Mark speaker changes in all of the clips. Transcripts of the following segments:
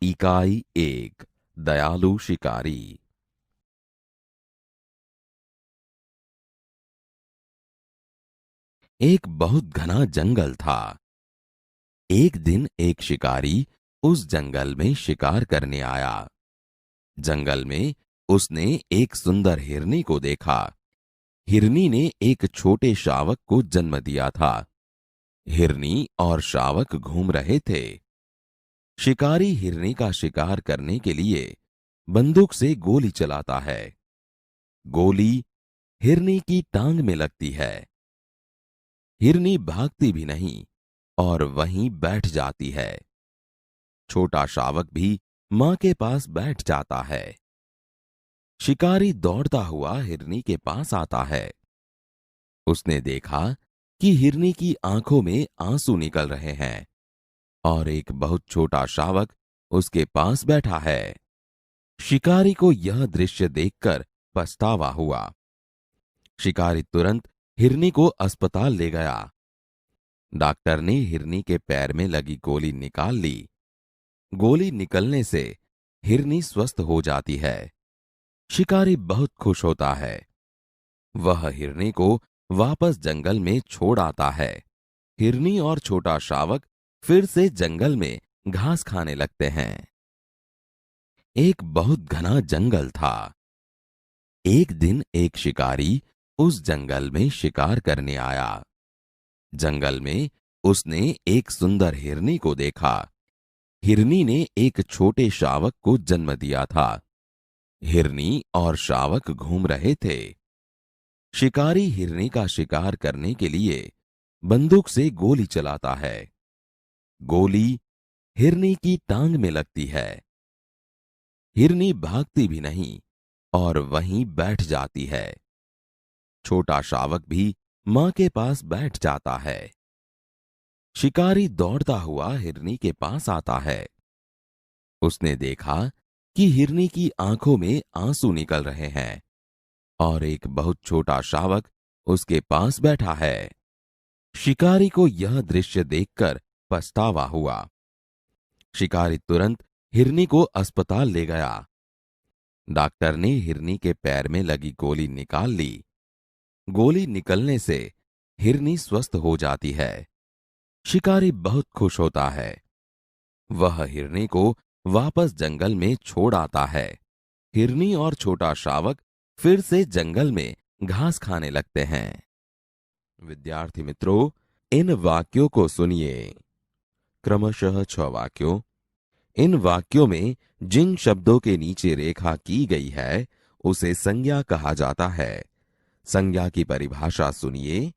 Speaker 1: इकाई 1 दयालु शिकारी। एक बहुत घना जंगल था। एक दिन एक शिकारी उस जंगल में शिकार करने आया। जंगल में उसने एक सुंदर हिरनी को देखा। हिरनी ने एक छोटे शावक को जन्म दिया था। हिरनी और शावक घूम रहे थे। शिकारी हिरनी का शिकार करने के लिए बंदूक से गोली चलाता है। गोली हिरनी की टांग में लगती है। हिरनी भागती भी नहीं और वहीं बैठ जाती है। छोटा शावक भी मां के पास बैठ जाता है। शिकारी दौड़ता हुआ हिरनी के पास आता है। उसने देखा कि हिरनी की आंखों में आंसू निकल रहे हैं और एक बहुत छोटा शावक उसके पास बैठा है। शिकारी को यह दृश्य देखकर पछतावा हुआ। शिकारी तुरंत हिरनी को अस्पताल ले गया। डॉक्टर ने हिरनी के पैर में लगी गोली निकाल ली। गोली निकलने से हिरनी स्वस्थ हो जाती है। शिकारी बहुत खुश होता है। वह हिरनी को वापस जंगल में छोड़ आता है। हिरनी और छोटा शावक फिर से जंगल में घास खाने लगते हैं। एक बहुत घना जंगल था। एक दिन एक शिकारी उस जंगल में शिकार करने आया। जंगल में उसने एक सुंदर हिरनी को देखा। हिरनी ने एक छोटे शावक को जन्म दिया था। हिरनी और शावक घूम रहे थे। शिकारी हिरनी का शिकार करने के लिए बंदूक से गोली चलाता है। गोली हिरनी की टांग में लगती है। हिरनी भागती भी नहीं और वहीं बैठ जाती है। छोटा शावक भी मां के पास बैठ जाता है। शिकारी दौड़ता हुआ हिरनी के पास आता है। उसने देखा कि हिरनी की आंखों में आंसू निकल रहे हैं और एक बहुत छोटा शावक उसके पास बैठा है। शिकारी को यह दृश्य देखकर पछतावा हुआ। शिकारी तुरंत हिरनी को अस्पताल ले गया। डॉक्टर ने हिरनी के पैर में लगी गोली निकाल ली। गोली निकलने से हिरनी स्वस्थ हो जाती है। शिकारी बहुत खुश होता है। वह हिरनी को वापस जंगल में छोड़ आता है। हिरनी और छोटा शावक फिर से जंगल में घास खाने लगते हैं। विद्यार्थी मित्रों, इन वाक्यों को सुनिए। क्रमशः 6 वाक्यों। इन वाक्यों में जिन शब्दों के नीचे रेखा की गई है उसे संज्ञा कहा जाता है। संज्ञा की परिभाषा सुनिए।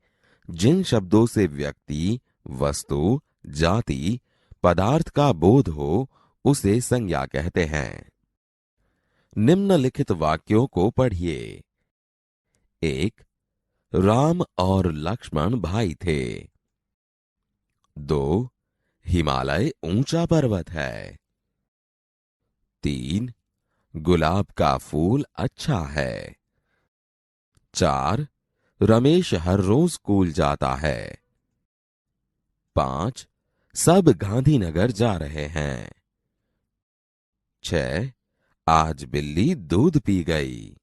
Speaker 1: जिन शब्दों से व्यक्ति, वस्तु, जाति, पदार्थ का बोध हो उसे संज्ञा कहते हैं। निम्नलिखित वाक्यों को पढ़िए। 1. राम और लक्ष्मण भाई थे। 2. हिमालय ऊंचा पर्वत है। 3. गुलाब का फूल अच्छा है। 4. रमेश हर रोज स्कूल जाता है। 5. सब गांधीनगर जा रहे हैं। 6. आज बिल्ली दूध पी गई।